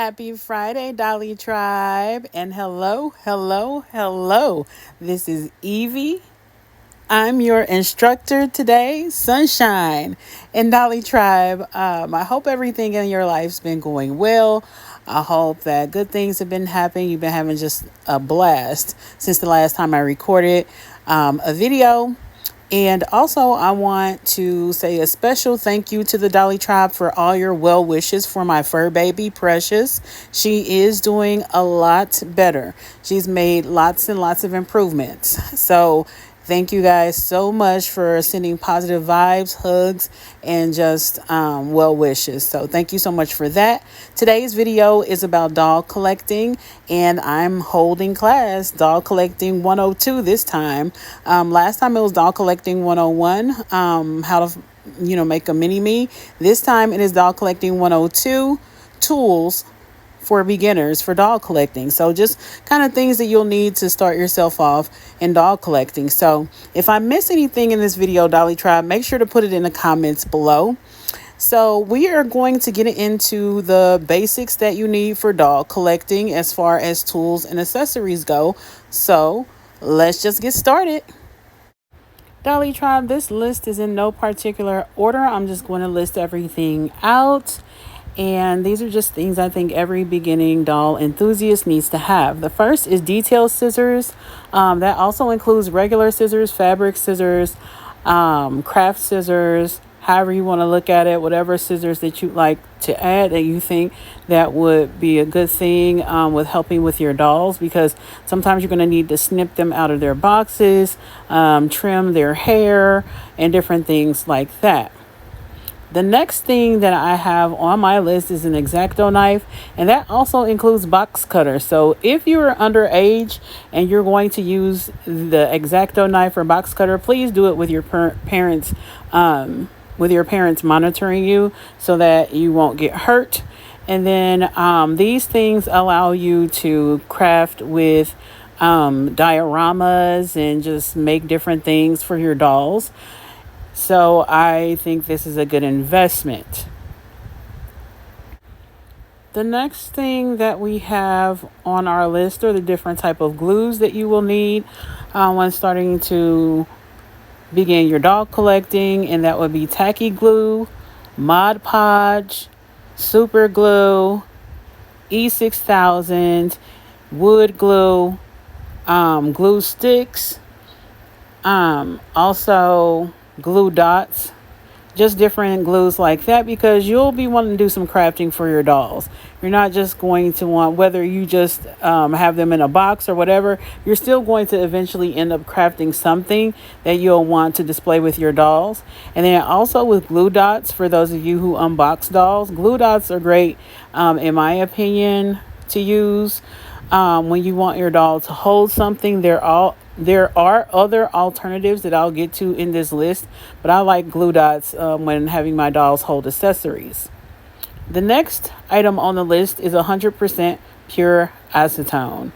Happy Friday, Dolly Tribe. And hello, hello, hello. This is Evie. I'm your instructor today, Sunshine. And Dolly Tribe, I hope everything in your life's been going well. I hope that good things have been happening. You've been having just a blast since the last time I recorded a video. And also, I want to say a special thank you to the Dolly Tribe for all your well wishes for my fur baby, Precious. She is doing a lot better. She's made lots and lots of improvements. So, thank you guys so much for sending positive vibes, hugs, and just well wishes. So thank you so much for that. Today's video is about doll collecting, and I'm holding class doll collecting 102 this time. Last time it was doll collecting 101, how to make a mini me. This time it is doll collecting 102, tools for beginners for doll collecting. So just kind of things that you'll need to start yourself off in doll collecting. So if I miss anything in this video, Dolly Tribe, make sure to put it in the comments below. So we are going to get into the basics that you need for doll collecting as far as tools and accessories go. So let's just get started. Dolly Tribe, this list is in no particular order. I'm just going to list everything out. And these are just things I think every beginning doll enthusiast needs to have. The first is detail scissors. That also includes regular scissors, fabric scissors, craft scissors, however you want to look at it, whatever scissors that you like to add that you think that would be a good thing with helping with your dolls, because sometimes you're going to need to snip them out of their boxes, trim their hair, and different things like that. The next thing that I have on my list is an X-Acto knife, and that also includes box cutter. So if you're underage and you're going to use the X-Acto knife or box cutter, please do it with your parents, monitoring you so that you won't get hurt. And then these things allow you to craft with dioramas and just make different things for your dolls. So I think this is a good investment. The next thing that we have on our list are the different type of glues that you will need when starting to begin your doll collecting, and that would be tacky glue, Mod Podge, super glue, E6000, wood glue, glue sticks, also glue dots, just different glues like that, because you'll be wanting to do some crafting for your dolls. You're not just going to want, whether you just have them in a box or whatever, you're still going to eventually end up crafting something that you'll want to display with your dolls. And then also with glue dots, for those of you who unbox dolls, glue dots are great, in my opinion, to use when you want your doll to hold something. There are other alternatives that I'll get to in this list, but I like glue dots when having my dolls hold accessories. The next item on the list is 100% pure acetone.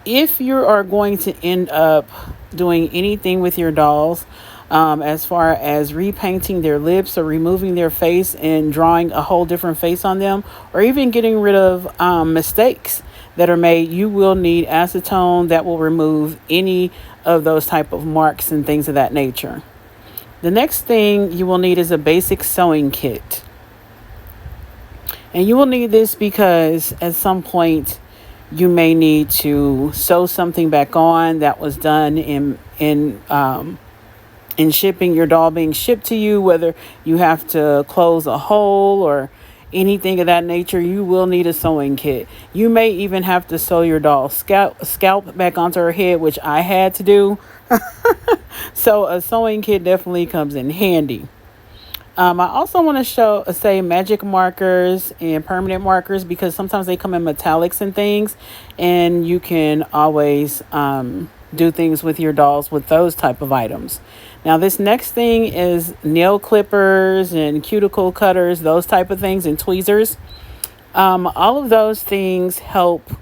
If you are going to end up doing anything with your dolls, as far as repainting their lips or removing their face and drawing a whole different face on them, or even getting rid of mistakes that are made, you will need acetone that will remove any of those type of marks and things of that nature. The next thing you will need is a basic sewing kit. And you will need this because at some point you may need to sew something back on that was done in shipping, your doll being shipped to you, whether you have to close a hole or anything of that nature. You will need a sewing kit. You may even have to sew your doll's scalp back onto her head, which I had to do. So a sewing kit definitely comes in handy. I also want to say magic markers and permanent markers, because sometimes they come in metallics and things, and you can always do things with your dolls with those type of items. Now, this next thing is nail clippers and cuticle cutters, those type of things, and tweezers. All of those things help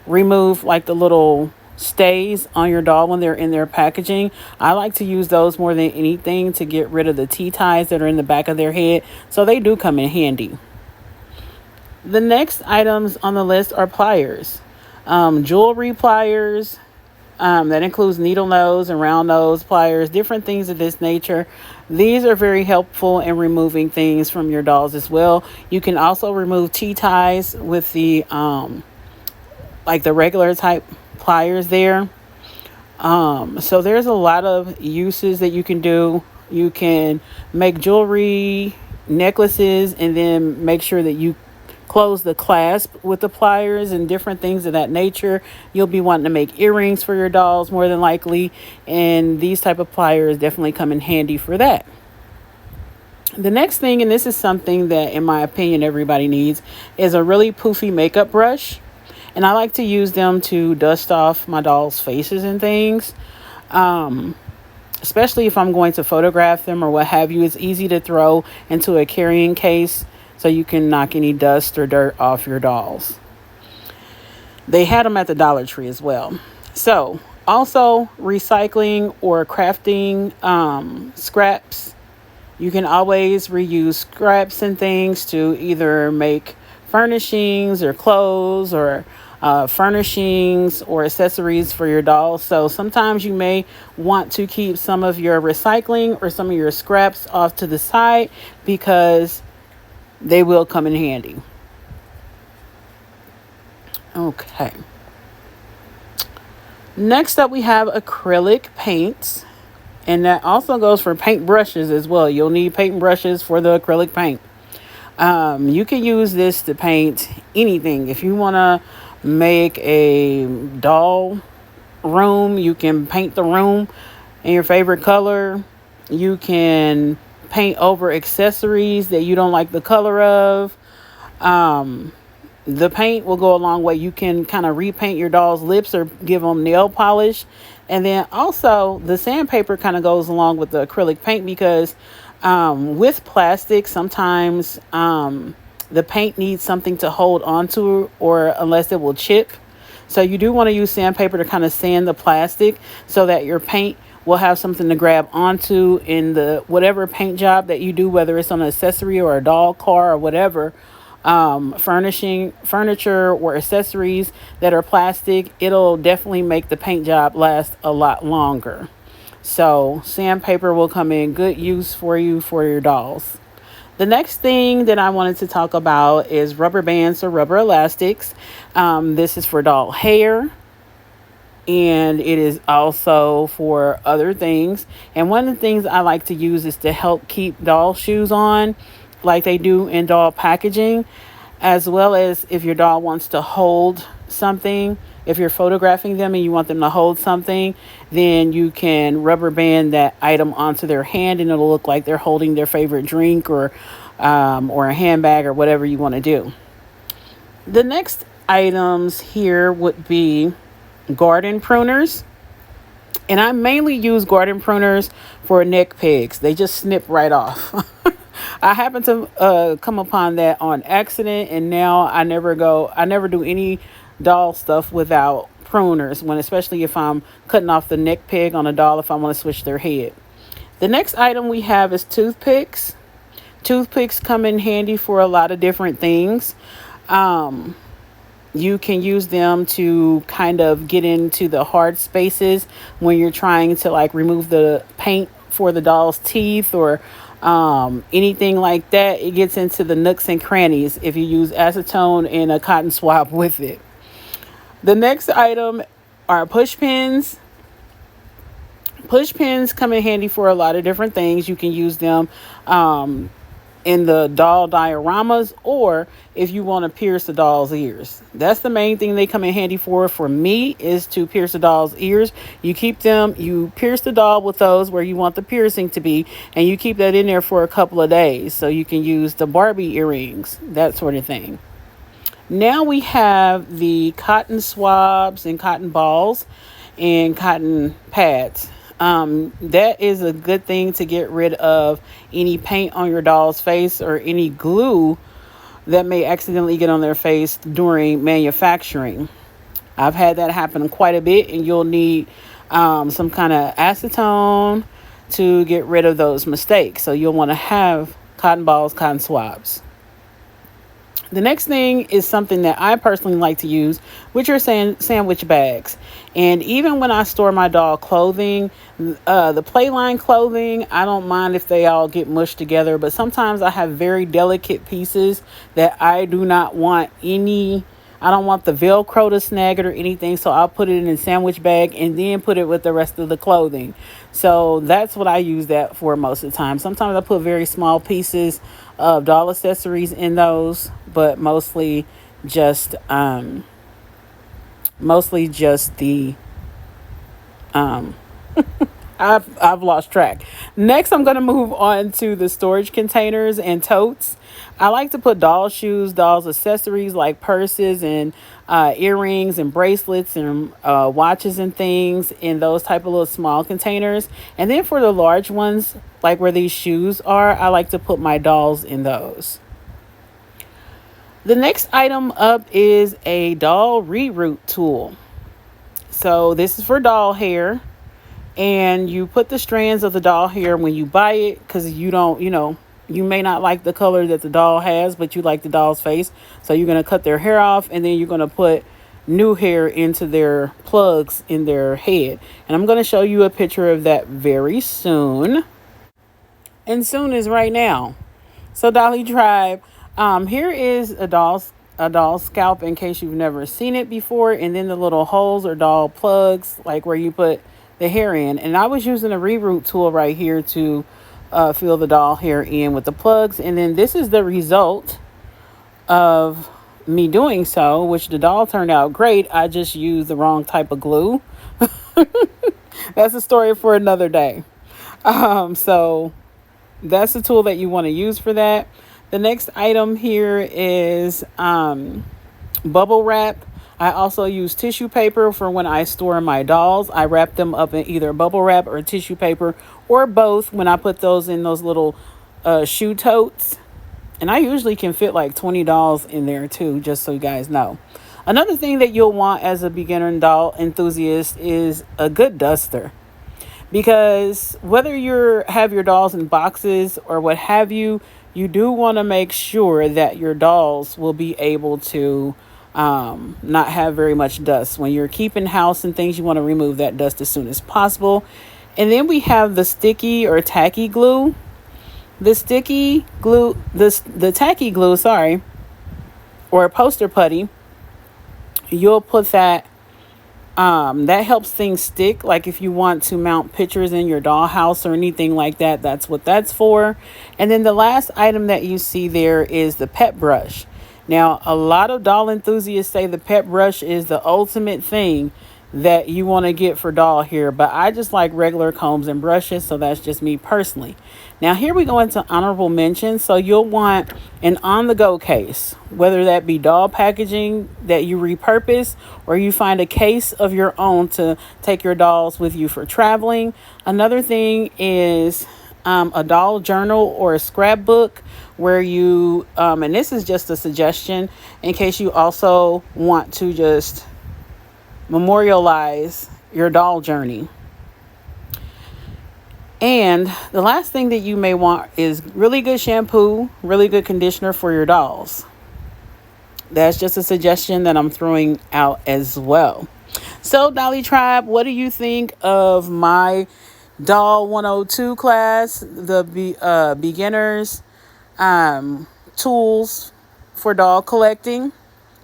remove like the little stays on your doll when they're in their packaging. I like to use those more than anything to get rid of the T-ties that are in the back of their head. So they do come in handy. The next items on the list are pliers. Jewelry pliers. That includes needle nose and round nose pliers, different things of this nature. These are very helpful in removing things from your dolls as well. You can also remove T-ties with the like the regular type pliers there. So there's a lot of uses that you can do. You can make jewelry, necklaces, and then make sure that you close the clasp with the pliers and different things of that nature. You'll be wanting to make earrings for your dolls more than likely, and these type of pliers definitely come in handy for that. The next thing, and this is something that in my opinion everybody needs, is a really poofy makeup brush. And I like to use them to dust off my dolls' faces and things. Especially if I'm going to photograph them or what have you. It's easy to throw into a carrying case so you can knock any dust or dirt off your dolls. They had them at the Dollar Tree as well. So also recycling or crafting scraps. You can always reuse scraps and things to either make furnishings or clothes or furnishings or accessories for your dolls. So sometimes you may want to keep some of your recycling or some of your scraps off to the side because they will come in handy. Okay. Next up, we have acrylic paints. And that also goes for paint brushes as well. You'll need paint brushes for the acrylic paint. You can use this to paint anything. If you want to make a doll room, you can paint the room in your favorite color. You can paint over accessories that you don't like the color of. The paint will go a long way. You can kind of repaint your doll's lips or give them nail polish. And then also the sandpaper kind of goes along with the acrylic paint because with plastic, sometimes the paint needs something to hold onto or unless it will chip. So you do want to use sandpaper to kind of sand the plastic so that your paint will have something to grab onto in the whatever paint job that you do, whether it's on an accessory or a doll car or whatever. Furnishing furniture or accessories that are plastic, it'll definitely make the paint job last a lot longer. So sandpaper will come in good use for you for your dolls. The next thing that I wanted to talk about is rubber bands or rubber elastics. This is for doll hair, and it is also for other things. And one of the things I like to use is to help keep doll shoes on like they do in doll packaging, as well as if your doll wants to hold something. If you're photographing them and you want them to hold something, then you can rubber band that item onto their hand and it'll look like they're holding their favorite drink or a handbag or whatever you want to do. The next items here would be garden pruners. And I mainly use garden pruners for neck pegs. They just snip right off. I happened to come upon that on accident, and now I never do any doll stuff without pruners, especially if I'm cutting off the neck peg on a doll if I want to switch their head. The next item we have is toothpicks. Toothpicks come in handy for a lot of different things. You can use them to kind of get into the hard spaces when you're trying to like remove the paint for the doll's teeth or anything like that. It gets into the nooks and crannies if you use acetone and a cotton swab with it. The next item are push pins. Push pins come in handy for a lot of different things. You can use them in the doll dioramas, or if you want to pierce the doll's ears. That's the main thing they come in handy for me, is to pierce the doll's ears. You pierce the doll with those where you want the piercing to be, and you keep that in there for a couple of days so you can use the Barbie earrings, that sort of thing. Now we have the cotton swabs and cotton balls and cotton pads. That is a good thing to get rid of any paint on your doll's face or any glue that may accidentally get on their face during manufacturing. I've had that happen quite a bit, and you'll need some kind of acetone to get rid of those mistakes. So you'll want to have cotton balls, cotton swabs. The next thing is something that I personally like to use, which are sandwich bags. And even when I store my dog clothing, the playline clothing, I don't mind if they all get mushed together. But sometimes I have very delicate pieces that I do not want any. I don't want the Velcro to snag it or anything, so I'll put it in a sandwich bag and then put it with the rest of the clothing. So that's what I use that for most of the time. Sometimes I put very small pieces of doll accessories in those, but mostly just the I've lost track. Next, I'm going to move on to the storage containers and totes. I like to put doll shoes, dolls accessories like purses and earrings and bracelets and watches and things in those type of little small containers. And then for the large ones, like where these shoes are, I like to put my dolls in those. The next item up is a doll reroute tool. So this is for doll hair. And you put the strands of the doll hair when you buy it, because you don't, you may not like the color that the doll has, but you like the doll's face. So you're going to cut their hair off, and then you're going to put new hair into their plugs in their head. And I'm going to show you a picture of that very soon. And soon is right now. So Dolly Tribe, here is a doll's scalp in case you've never seen it before. And then the little holes or doll plugs, like where you put the hair in. And I was using a reroute tool right here to fill the doll hair in with the plugs. And then this is the result of me doing so, which the doll turned out great. I just used the wrong type of glue. That's a story for another day. So that's the tool that you want to use for that. The next item here is bubble wrap. I also use tissue paper for when I store my dolls. I wrap them up in either bubble wrap or tissue paper, or both, when I put those in those little shoe totes. And I usually can fit like 20 dolls in there too, just so you guys know. Another thing that you'll want as a beginner doll enthusiast is a good duster. Because whether you have your dolls in boxes or what have you, you do want to make sure that your dolls will be able to not have very much dust. When you're keeping house and things, you want to remove that dust as soon as possible. And then we have the sticky or tacky glue. The tacky glue, or poster putty, you'll put that. That helps things stick. Like if you want to mount pictures in your dollhouse or anything like that, that's what that's for. And then the last item that you see there is the pet brush. Now, a lot of doll enthusiasts say the pet brush is the ultimate thing that you want to get for doll hair, but I just like regular combs and brushes, so that's just me personally. Now, here we go into honorable mentions. So you'll want an on-the-go case, whether that be doll packaging that you repurpose or you find a case of your own to take your dolls with you for traveling. Another thing is a doll journal or a scrapbook where you, and this is just a suggestion in case you also want to just memorialize your doll journey. And the last thing that you may want is really good shampoo, really good conditioner for your dolls. That's just a suggestion that I'm throwing out as well. So Dolly Tribe, what do you think of my Doll 102 class, the beginners tools for doll collecting?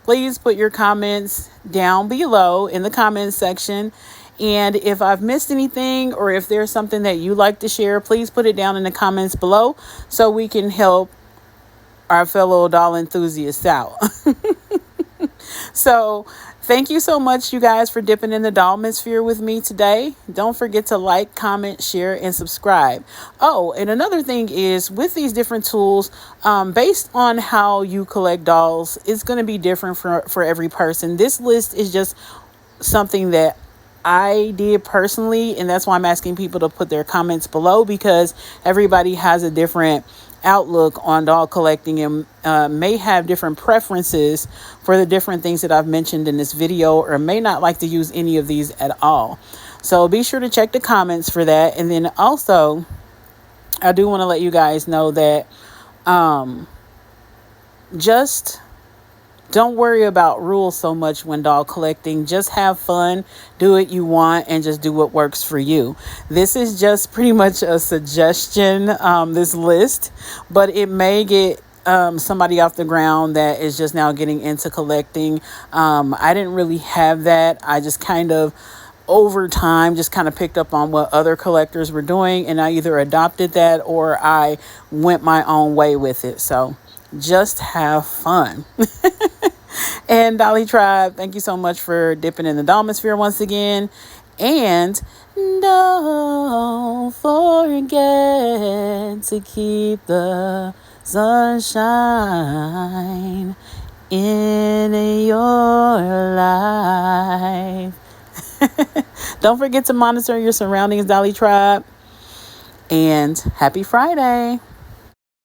Please put your comments down below in the comments section. And if I've missed anything or if there's something that you like to share, please put it down in the comments below so we can help our fellow doll enthusiasts out. So thank you so much, you guys, for dipping in the dollmosphere with me today. Don't forget to like, comment, share, and subscribe. Oh, and another thing is with these different tools, based on how you collect dolls, it's going to be different for every person. This list is just something that I did personally, and that's why I'm asking people to put their comments below, because everybody has a different outlook on doll collecting and may have different preferences for the different things that I've mentioned in this video, or may not like to use any of these at all. So be sure to check the comments for that. And then also, I do want to let you guys know that just don't worry about rules so much when doll collecting. Just have fun, do what you want, and just do what works for you. This is just pretty much a suggestion, this list, but it may get somebody off the ground that is just now getting into collecting. I didn't really have that. I just kind of over time just kind of picked up on what other collectors were doing, and I either adopted that or I went my own way with it. So just have fun. And Dolly Tribe, thank you so much for dipping in the Domosphere once again. And don't forget to keep the sunshine in your life. Don't forget to monitor your surroundings, Dolly Tribe. And happy Friday.